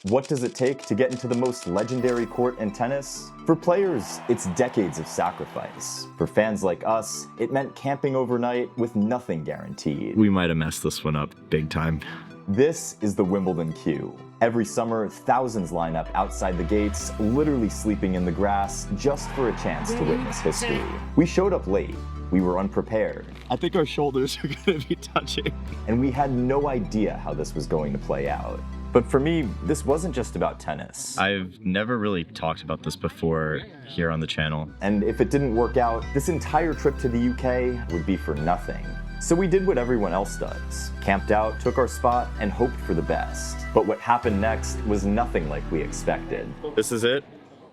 What does it take to get into the most legendary court in tennis? For players, it's decades of sacrifice. For fans like us, it meant camping overnight with nothing guaranteed. We might have messed this one up big time. This is the Wimbledon queue. Every summer, thousands line up outside the gates, literally sleeping in the grass, just for a chance to witness history. We showed up late. We were unprepared. I think our shoulders are gonna be touching. And we had no idea how this was going to play out. But for me, this wasn't just about tennis. I've never really talked about this before here on the channel. And if it didn't work out, this entire trip to the UK would be for nothing. So we did what everyone else does. Camped out, took our spot, and hoped for the best. But what happened next was nothing like we expected. This is it?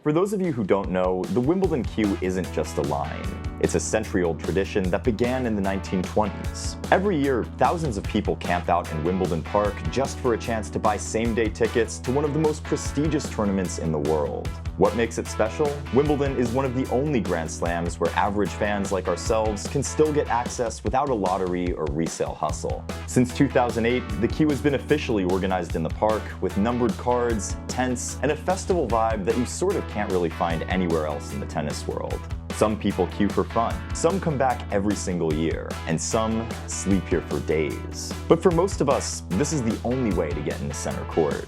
For those of you who don't know, the Wimbledon queue isn't just a line. It's a century-old tradition that began in the 1920s. Every year, thousands of people camp out in Wimbledon Park just for a chance to buy same-day tickets to one of the most prestigious tournaments in the world. What makes it special? Wimbledon is one of the only Grand Slams where average fans like ourselves can still get access without a lottery or resale hustle. Since 2008, the queue has been officially organized in the park with numbered cards, tents, and a festival vibe that you sort of can't really find anywhere else in the tennis world. Some people queue for fun, some come back every single year, and some sleep here for days. But for most of us, this is the only way to get into center court.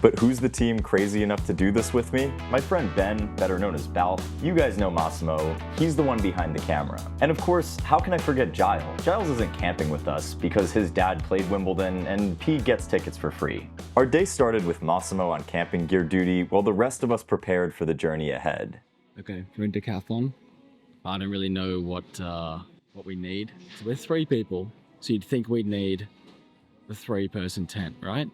But who's the team crazy enough to do this with me? My friend Ben, better known as Balf. You guys know Massimo. He's the one behind the camera. And of course, how can I forget Giles? Giles isn't camping with us because his dad played Wimbledon and he gets tickets for free. Our day started with Massimo on camping gear duty while the rest of us prepared for the journey ahead. Okay, we're in Decathlon. I don't really know what we need. So we're 3 people, so you'd think we'd need the 3-person tent, right?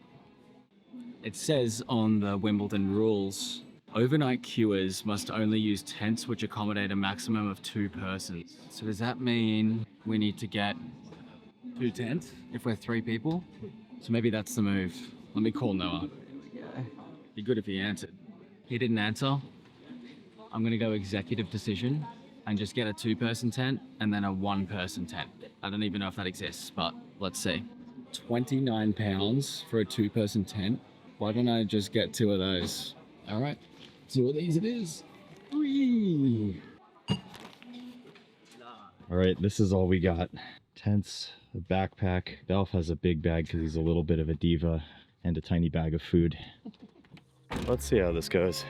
It says on the Wimbledon rules, overnight queuers must only use tents which accommodate a maximum of 2 persons. So does that mean we need to get 2 tents if we're 3 people? So maybe that's the move. Let me call Noah. Be good if he answered. He didn't answer. I'm gonna go executive decision and just get a 2-person tent and then a 1-person tent. I don't even know if that exists, but let's see. £29 for a 2-person tent. Why don't I just get 2 of those? All right, 2 of these it is. Whee! All right, this is all we got. Tents, a backpack. Balf has a big bag because he's a little bit of a diva, and a tiny bag of food. Let's see how this goes.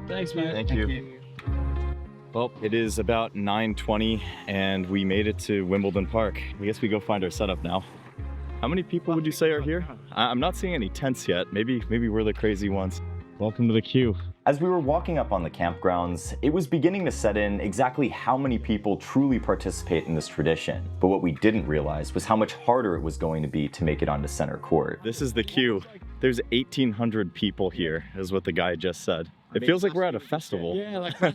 Thanks, man. Thank you. Well, it is about 9:20 and we made it to Wimbledon Park. I guess we go find our setup now. How many people would you say are here? I'm not seeing any tents yet. Maybe we're the crazy ones. Welcome to the queue. As we were walking up on the campgrounds, it was beginning to set in exactly how many people truly participate in this tradition. But what we didn't realize was how much harder it was going to be to make it onto center court. This is the queue. There's 1,800 people here, is what the guy just said. It feels like we're at a festival. Yeah, like I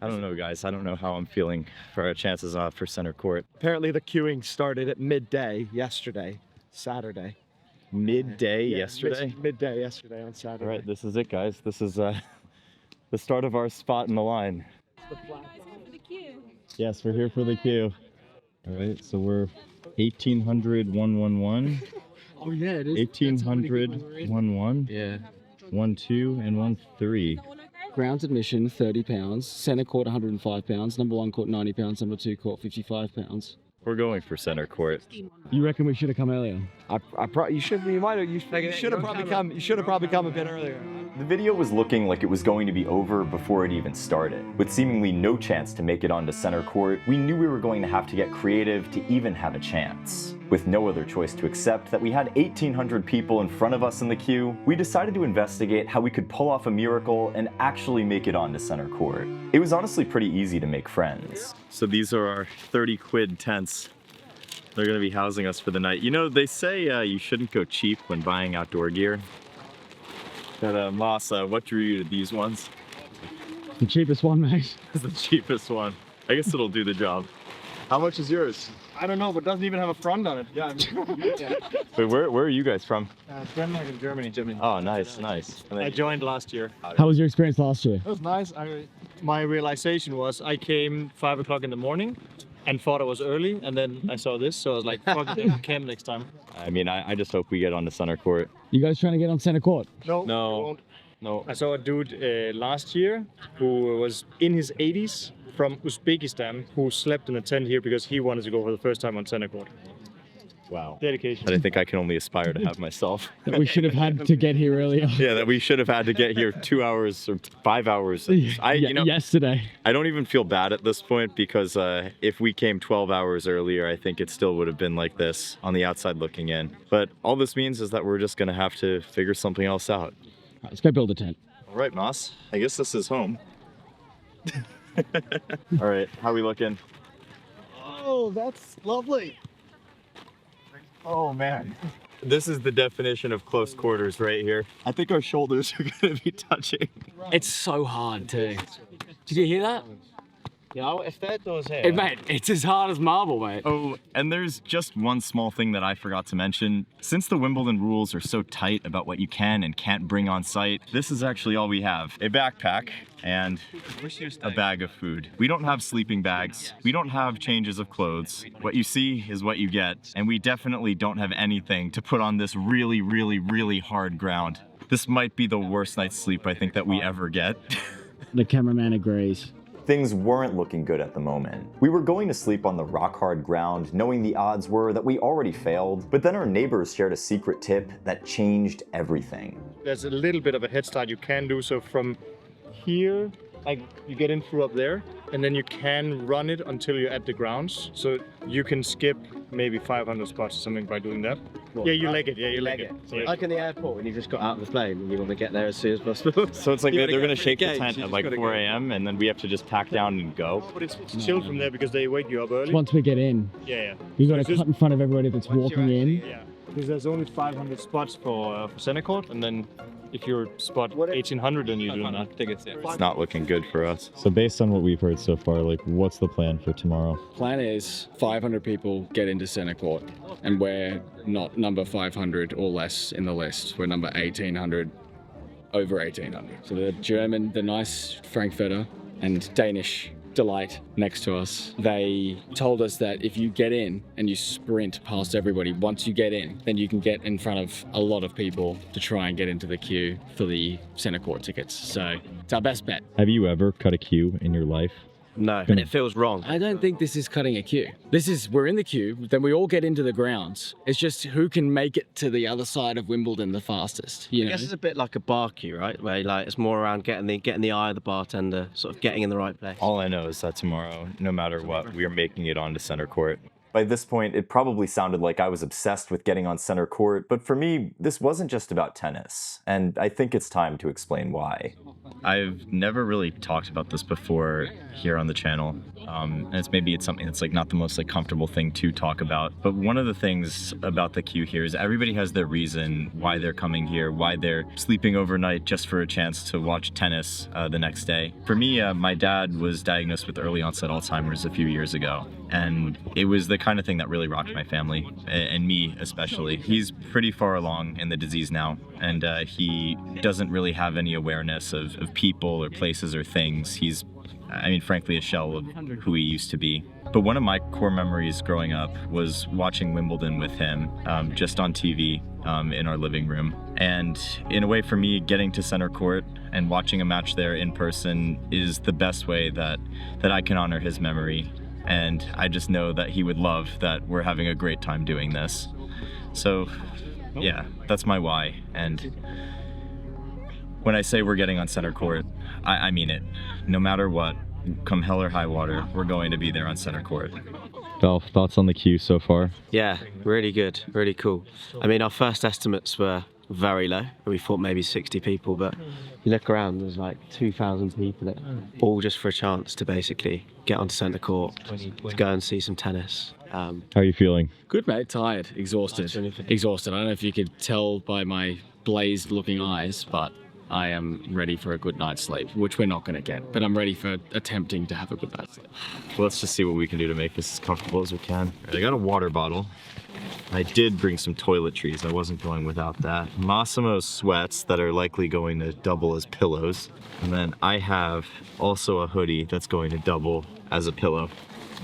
don't know, guys. I don't know how I'm feeling for our chances for center court. Apparently the queuing started at midday yesterday, Saturday. Midday Yeah, yesterday? Midday yesterday on Saturday. All right, this is it, guys. This is the start of our spot in the line. Yes, we're here for the queue. All right, so we're 1,800, 111. Oh yeah, it is. 1,800, 11. Yeah. 1-2 and 1-3. Grounds admission £30, centre court £105, number 1 court £90, number 2 court £55. We're going for center court. You reckon we should have come earlier? You should have probably come a bit earlier. The video was looking like it was going to be over before it even started. With seemingly no chance to make it onto center court, we knew we were going to have to get creative to even have a chance. With no other choice to accept that we had 1,800 people in front of us in the queue, we decided to investigate how we could pull off a miracle and actually make it onto center court. It was honestly pretty easy to make friends. So these are our 30 quid tents. They're gonna be housing us for the night. You know, they say you shouldn't go cheap when buying outdoor gear. But Masa, what drew you to these ones? The cheapest one, mate. It's the cheapest one. I guess it'll do the job. How much is yours? I don't know, but it doesn't even have a front on it. Yeah. Wait, where are you guys from? Denmark and Germany. Oh, nice, nice. I joined last year. How was your experience last year? It was nice. My realization was I came 5 o'clock in the morning and thought I was early, and then I saw this, so I was like, fuck it, camp next time. I mean, I just hope we get on the center court. You guys trying to get on center court? No. I saw a dude last year who was in his 80s from Uzbekistan who slept in a tent here because he wanted to go for the first time on center court. Wow. Dedication. That I think I can only aspire to have myself. That we should have had to get here earlier. Yeah, that we should have had to get here 2 hours or 5 hours. Yesterday. I don't even feel bad at this point because if we came 12 hours earlier, I think it still would have been like this on the outside looking in. But all this means is that we're just gonna have to figure something else out. Right, let's go build a tent. All right, Moss. I guess this is home. All right, how we looking? Oh, that's lovely. Oh man. This is the definition of close quarters right here. I think our shoulders are gonna be touching. It's so hard too. Did you hear that? Ja, efter those Hey, mate, it's as hard as marble, mate. Oh, and there's just one small thing that I forgot to mention. Since the Wimbledon rules are so tight about what you can and can't bring on site, this is actually all we have. A backpack and a bag of food. We don't have sleeping bags. We don't have changes of clothes. What you see is what you get. And we definitely don't have anything to put on this really, really, really hard ground. This might be the worst night's sleep I think that we ever get. The cameraman agrees. Things weren't looking good at the moment. We were going to sleep on the rock-hard ground, knowing the odds were that we already failed, but then our neighbors shared a secret tip that changed everything. There's a little bit of a head start you can do, so from here, like you get in through up there, and then you can run it until you're at the grounds. So you can skip maybe 500 spots or something by doing that. What? Yeah, you leg it. Yeah, you leg it. So like in the airport when you just got out of the plane and you want to get there as soon as possible. So it's like You they're gotta gonna go shake through the the tent gates, at you like just 4 gotta go. a.m. and then we have to just pack down and go. But it's chill from there because they wake you up early. Once we get in, Yeah. we've got So it's to cut just- in front of everybody that's walking in. Yeah. Because there's only 500 spots for center court, and then if you're spot 1800, then you do not. It's not looking good for us. So based on what we've heard so far, like what's the plan for tomorrow? Plan is 500 people get into center court, and we're not number 500 or less in the list. We're number 1800, over 1800. So the German, the nice Frankfurter, and Danish delight next to us, they told us that if you get in and you sprint past everybody, once you get in, then you can get in front of a lot of people to try and get into the queue for the center court tickets. So it's our best bet. Have you ever cut a queue in your life? No, and it feels wrong. I don't think this is cutting a queue. We're in the queue, then we all get into the grounds. It's just who can make it to the other side of Wimbledon the fastest, you I know? guess it's a bit like a bar queue, right? Where like it's more around getting the eye of the bartender, sort of getting in the right place. All I know is that tomorrow, no matter what, we are making it onto center court. By this point, it probably sounded like I was obsessed with getting on center court, but for me, this wasn't just about tennis, and I think it's time to explain why. I've never really talked about this before here on the channel, and it's something that's like not the most like comfortable thing to talk about. But one of the things about the queue here is everybody has their reason why they're coming here, why they're sleeping overnight just for a chance to watch tennis the next day. For me, my dad was diagnosed with early onset Alzheimer's a few years ago, and it was the kind of thing that really rocked my family and me especially. He's pretty far along in the disease now, and he doesn't really have any awareness of people or places or things. He's, I mean, frankly, a shell of who he used to be. But one of my core memories growing up was watching Wimbledon with him, just on TV in our living room. And in a way, for me, getting to center court and watching a match there in person is the best way that I can honor his memory. And I just know that he would love that we're having a great time doing this. So yeah, that's my why. And when I say we're getting on center court, I mean it. No matter what, come hell or high water, we're going to be there on center court. Dolph, thoughts on the queue so far? Yeah, really good, really cool. I mean, our first estimates were very low. We thought maybe 60 people, but you look around, there's like 2,000 people there, all just for a chance to basically get onto centre court, to go and see some tennis. How are you feeling? Good, mate. Tired, exhausted. Exhausted. I don't know if you could tell by my blazed looking eyes, but I am ready for a good night's sleep, which we're not going to get, but I'm ready for attempting to have a good night's sleep. Well, let's just see what we can do to make this as comfortable as we can. I got a water bottle. I did bring some toiletries. I wasn't going without that. Massimo sweats that are likely going to double as pillows. And then I have also a hoodie that's going to double as a pillow.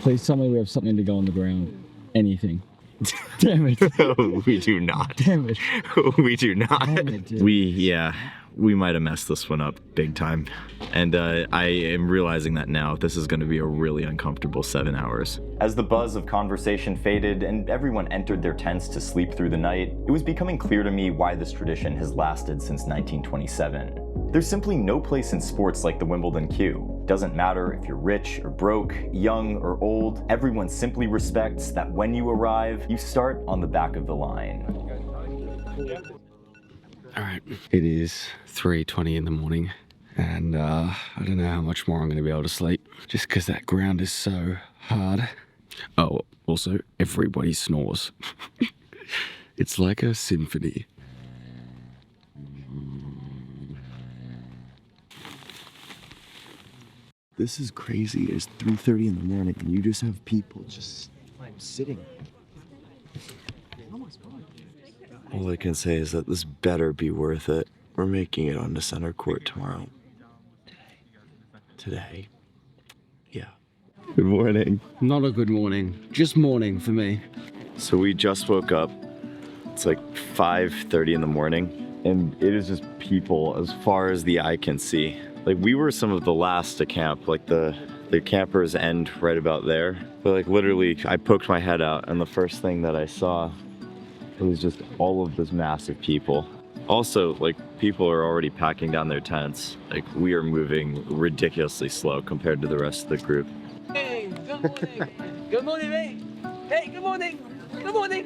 Please tell me we have something to go on the ground. Anything. Damn it. We do not. Damn it. We do not. Damn it, dude. We might have messed this one up big time. And I am realizing that now. This is going to be a really uncomfortable 7 hours. As the buzz of conversation faded and everyone entered their tents to sleep through the night, it was becoming clear to me why this tradition has lasted since 1927. There's simply no place in sports like the Wimbledon Q. Doesn't matter if you're rich or broke, young or old, everyone simply respects that when you arrive, you start on the back of the line. All right, it is 3:20 in the morning, and I don't know how much more I'm going to be able to sleep, just because that ground is so hard. Oh, also, everybody snores. It's like a symphony. This is crazy. It's 3:30 in the morning, and you just have people just sitting. All I can say is that this better be worth it. We're making it onto center court tomorrow. Today? Yeah. Good morning. Not a good morning, just morning for me. So we just woke up. It's like 5:30 in the morning, and it is just people as far as the eye can see. Like, we were some of the last to camp, like the campers end right about there. But like literally, I poked my head out, and the first thing that I saw was just all of this massive people. Also, like, people are already packing down their tents. Like, we are moving ridiculously slow compared to the rest of the group. Hey, good morning. Good morning, mate. Hey, good morning. Good morning.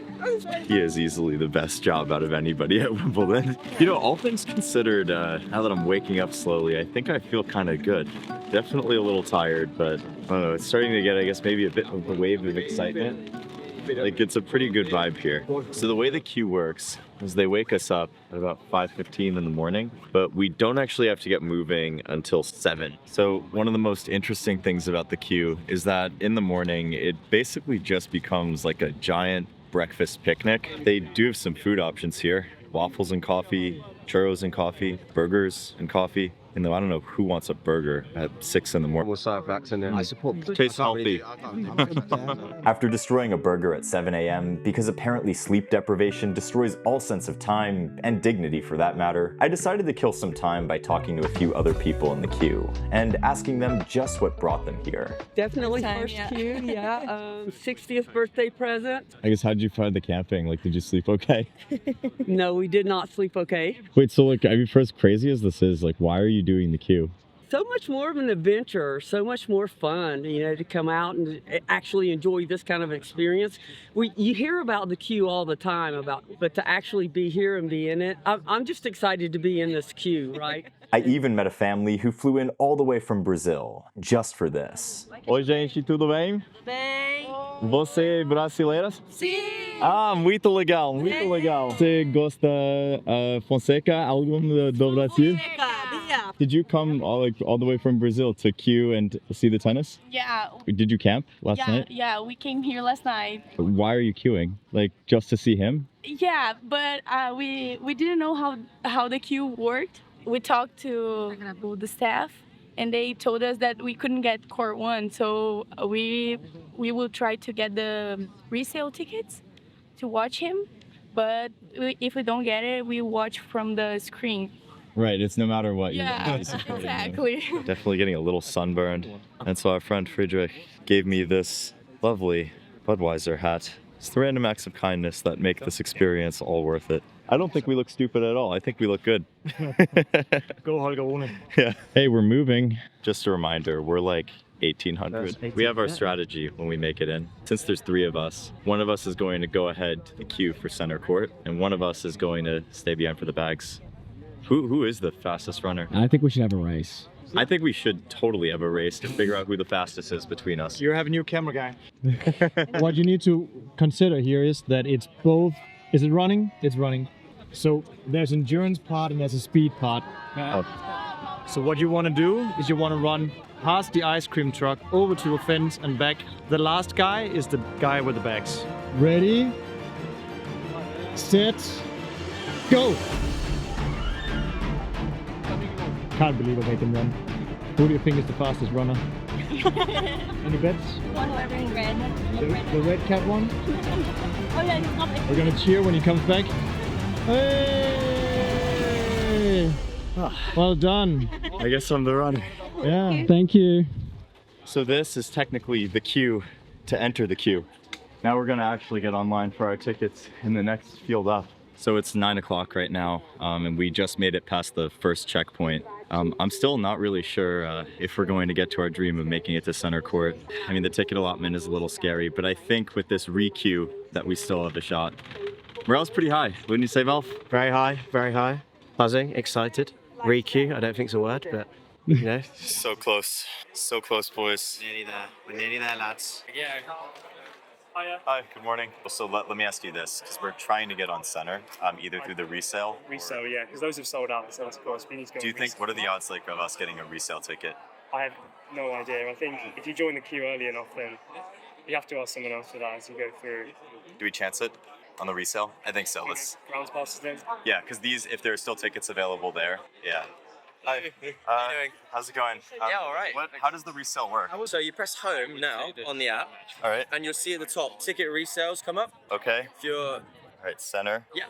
He has easily the best job out of anybody at Wimbledon. You know, all things considered, now that I'm waking up slowly, I think I feel kind of good. Definitely a little tired, but I don't know, it's starting to get, I guess, maybe a bit of a wave of excitement. Like, it's a pretty good vibe here. So the way the queue works is they wake us up at about 5:15 in the morning, but we don't actually have to get moving until 7. So one of the most interesting things about the queue is that in the morning, it basically just becomes like a giant breakfast picnic. They do have some food options here. Waffles and coffee, churros and coffee, burgers and coffee. And though I don't know who wants a burger at 6 in the morning. I support. Tastes healthy. After destroying a burger at 7 a.m., because apparently sleep deprivation destroys all sense of time, and dignity for that matter, I decided to kill some time by talking to a few other people in the queue, and asking them just what brought them here. Definitely Time, first yeah. queue, yeah. 60th birthday present. I guess, how'd you find the camping? Like, did you sleep okay? No, we did not sleep okay. Wait, so like, I mean, for as crazy as this is, like, why are you doing the queue? So much more of an adventure, so much more fun, you know, to come out and actually enjoy this kind of experience. You hear about the queue all the time, but to actually be here and be in it, I'm just excited to be in this queue, right? I even met a family who flew in all the way from Brazil, just for this. Oi, gente, tudo bem? Bem. Você é brasileira? Sim. Ah, muito legal, muito legal. Você gosta Fonseca, algum do Brasil? Yeah. Did you come all the way from Brazil to queue and see the tennis? Yeah, Did you camp last night? yeah, we came here last night. Why are you queuing? Like, just to see him? Yeah, but we didn't know how the queue worked. We talked to the staff, and they told us that we couldn't get court 1, so we will try to get the resale tickets to watch him. But if we don't get it, we watch from the screen. Right, it's no matter what. Yeah, exactly. Definitely getting a little sunburned. And so our friend Friedrich gave me this lovely Budweiser hat. It's the random acts of kindness that make this experience all worth it. I don't think we look stupid at all. I think we look good. Go Holger Rune. Yeah. Hey, we're moving. Just a reminder, we're like 1800. We have our strategy when we make it in. Since there's 3 of us, one of us is going to go ahead to the queue for center court, and one of us is going to stay behind for the bags. Who is the fastest runner? I think we should have a race. I think we should totally have a race to figure out who the fastest is between us. You have a new camera guy. What you need to consider here is that it's both. Is it running? It's running. So there's endurance part and there's a speed part. So what you want to do is you want to run past the ice cream truck, over to a fence and back. The last guy is the guy with the bags. Ready, set, go! Can't believe I made them run. Who do you think is the fastest runner? Any bets? One wearing red. The red cat one? Oh yeah, he's not. We're gonna cheer when he comes back. Hey! Well done. I guess I'm the runner. Yeah, thank you. So this is technically the queue to enter the queue. Now we're gonna actually get online for our tickets in the next field up. So it's 9 o'clock right now, and we just made it past the first checkpoint. I'm still not really sure if we're going to get to our dream of making it to center court. I mean, the ticket allotment is a little scary, but I think with this re-queue that we still have a shot. Morale's pretty high, wouldn't you say, Valve? Very high, very high. Buzzing, excited. Re-queue, I don't think it's a word, but you know. So close, boys. Nearly there. We're nearly there, lads. Hi, good morning. So let me ask you this, because we're trying to get on center, either through the resale. Resale, yeah, because those have sold out. So of course, we need to go. Do you think, what are the odds like of us getting a resale ticket? I have no idea. I think if you join the queue early enough, then you have to ask someone else for that as you go through. Do we chance it on the resale? I think so. Let's. Grounds passes then. Yeah, because these, if there are still tickets available there, yeah. Hi. How you doing? How's it going? Yeah, all right. How does the resale work? So you press home now on the app, All right. and you'll see at the top ticket resales come up. Okay. If you're, All right, center. yeah,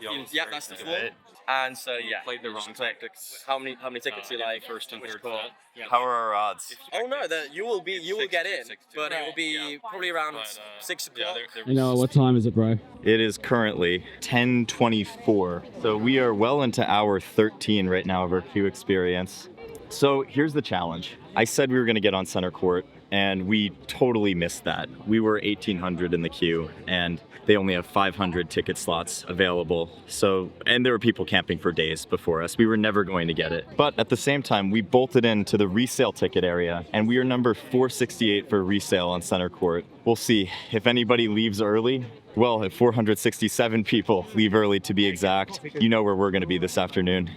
that's the Right. floor. And so yeah, Played the wrong tactics. how many tickets you like? First and third spot. How are our odds? Oh no, you will get in, but it will be probably around 6 o'clock. You know, what time is it, bro? It is currently 10:24. So we are well into hour 13 right now of our queue experience. So here's the challenge. I said we were gonna get on center court, and we totally missed that. We were 1,800 in the queue, and they only have 500 ticket slots available. So, and there were people camping for days before us. We were never going to get it. But at the same time, we bolted into the resale ticket area, and we are number 468 for resale on center court. We'll see if anybody leaves early. Well, if 467 people leave early to be exact, you know where we're gonna be this afternoon.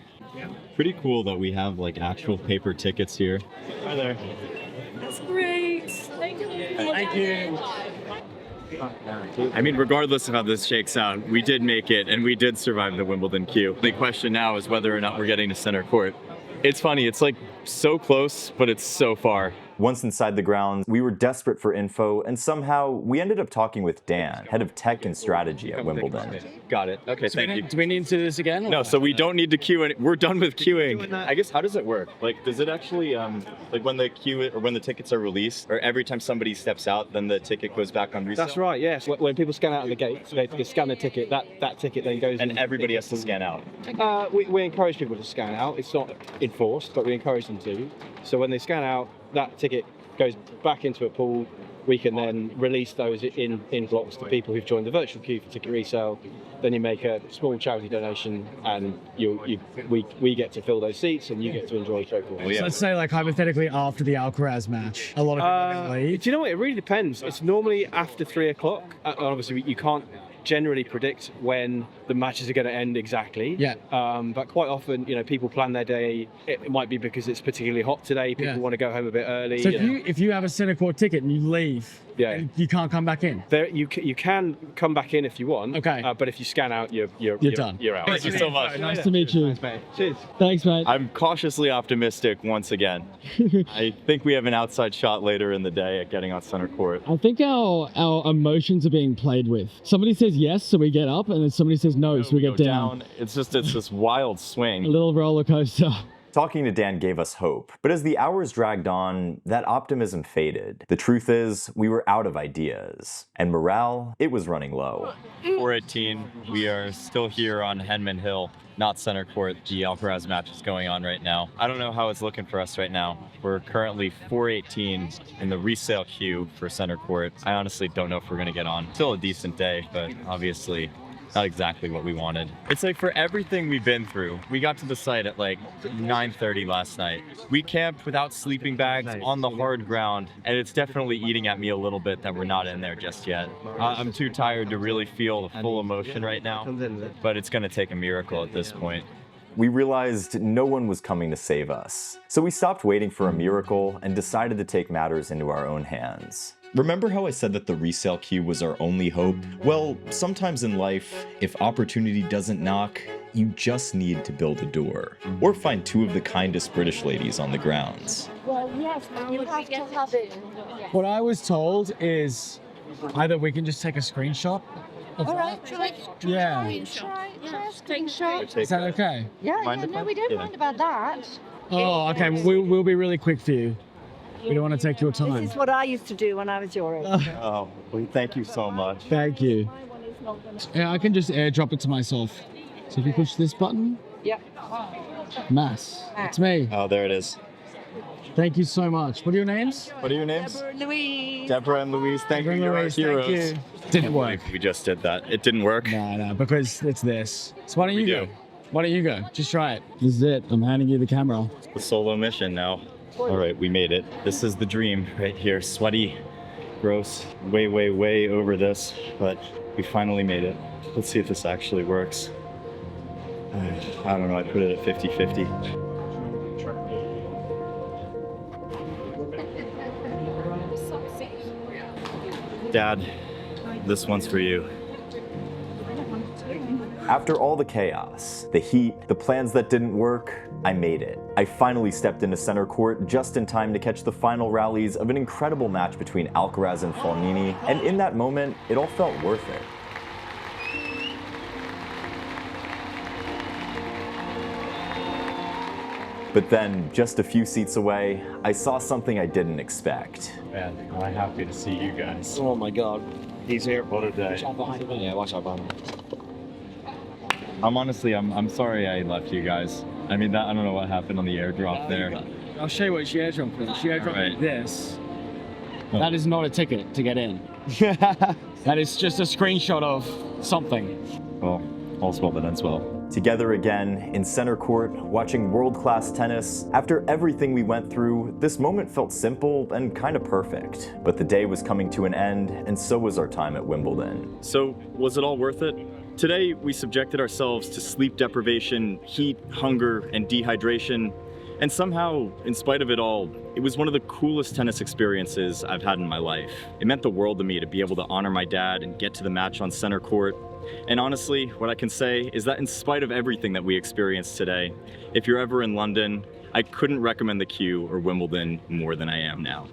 Pretty cool that we have like actual paper tickets here. Hi there. That's great. Thank you. Thank you. I mean, regardless of how this shakes out, we did make it and we did survive the Wimbledon queue. The question now is whether or not we're getting to center court. It's funny, it's like so close, but it's so far. Once inside the grounds, we were desperate for info, and somehow we ended up talking with Dan, head of tech and strategy at Wimbledon. Got it. Okay, thank you. Do we need to do this again? No, so we don't need to queue, and we're done with queuing. I guess, how does it work? Like, does it actually, like when the queue, or when the tickets are released, or every time somebody steps out, then the ticket goes back on resale? That's right, yes. When people scan out of the gate, they scan the ticket, that ticket then goes... And everybody has to scan out? We encourage people to scan out. It's not enforced, but we encourage them to. So when they scan out, that ticket goes back into a pool. We can then release those in blocks to people who've joined the virtual queue for ticket resale. Then you make a small charity donation, and we get to fill those seats, and you get to enjoy show course. So let's say, like, hypothetically, after the Alcaraz match, a lot of people are going to leave. Do you know what? It really depends. It's normally after 3 o'clock. Obviously, you can't generally predict when the matches are going to end exactly. Yeah. But quite often, you know, people plan their day. It might be because it's particularly hot today. People want to go home a bit early. So if you have a center court ticket and you leave, you can't come back in. You can come back in if you want. Okay. But if you scan out, you're done. You're out. Thank you so much. Nice to meet you. Thanks, mate. Cheers. Thanks, mate. I'm cautiously optimistic once again. I think we have an outside shot later in the day at getting on center court. I think our emotions are being played with. Somebody says yes, so we get up, and then somebody says no, so we get down. It's this wild swing. A little roller coaster. Talking to Dan gave us hope, but as the hours dragged on, that optimism faded. The truth is, we were out of ideas, and morale, it was running low. 4:18, we are still here on Henman Hill, not center court. The Alcaraz match is going on right now. I don't know how it's looking for us right now. We're currently 4:18 in the resale queue for center court. I honestly don't know if we're gonna get on. Still a decent day, but obviously not exactly what we wanted. It's like for everything we've been through, we got to the site at like 9:30 last night. We camped without sleeping bags on the hard ground, and it's definitely eating at me a little bit that we're not in there just yet. I'm too tired to really feel the full emotion right now, but it's gonna take a miracle at this point. We realized no one was coming to save us, so we stopped waiting for a miracle and decided to take matters into our own hands. Remember how I said that the resale queue was our only hope? Well, sometimes in life, if opportunity doesn't knock, you just need to build a door, or find two of the kindest British ladies on the grounds. Well, yes, you have to have it. What I was told is either we can just take a screenshot of All right, Yeah. Try a screenshot. Is that okay? Yeah, no, we don't mind about that. Oh, okay. We'll be really quick for you. We don't want to take your time. This is what I used to do when I was your age. Oh, well, thank you so much. Thank you. Yeah, I can just airdrop it to myself. So if you push this button, Yep. Mass. It's me. Oh, there it is. Thank you so much. What are your names? What are your names? Deborah and Louise. Deborah and Louise, thank you. You're our Louise, heroes. thank you. Didn't work. We just did that. It didn't work. No, because it's this. So why don't you We go? do. Why don't you go? Just try it. This is it. I'm handing you the camera. The solo mission now. All right, we made it. This is the dream right here. Sweaty, gross, way, way, way over this, but we finally made it. Let's see if this actually works. I don't know, I put it at 50-50. Dad, this one's for you. After all the chaos, the heat, the plans that didn't work, I made it. I finally stepped into center court just in time to catch the final rallies of an incredible match between Alcaraz and Fognini, and in that moment, it all felt worth it. But then, just a few seats away, I saw something I didn't expect. Man, I'm happy to see you guys. Oh my god. He's here. What a day. Yeah, watch out behind. I'm sorry I left you guys. I mean, I don't know what happened on the airdrop there. I'll show you what she airdropped me. She airdropped me Right. this. Oh. That is not a ticket to get in. That is just a screenshot of something. Well, all's well that ends well. Together again, in center court, watching world-class tennis. After everything we went through, this moment felt simple and kind of perfect. But the day was coming to an end, and so was our time at Wimbledon. So, was it all worth it? Today, we subjected ourselves to sleep deprivation, heat, hunger, and dehydration. And somehow, in spite of it all, it was one of the coolest tennis experiences I've had in my life. It meant the world to me to be able to honor my dad and get to the match on center court. And honestly, what I can say is that in spite of everything that we experienced today, if you're ever in London, I couldn't recommend the Q or Wimbledon more than I am now.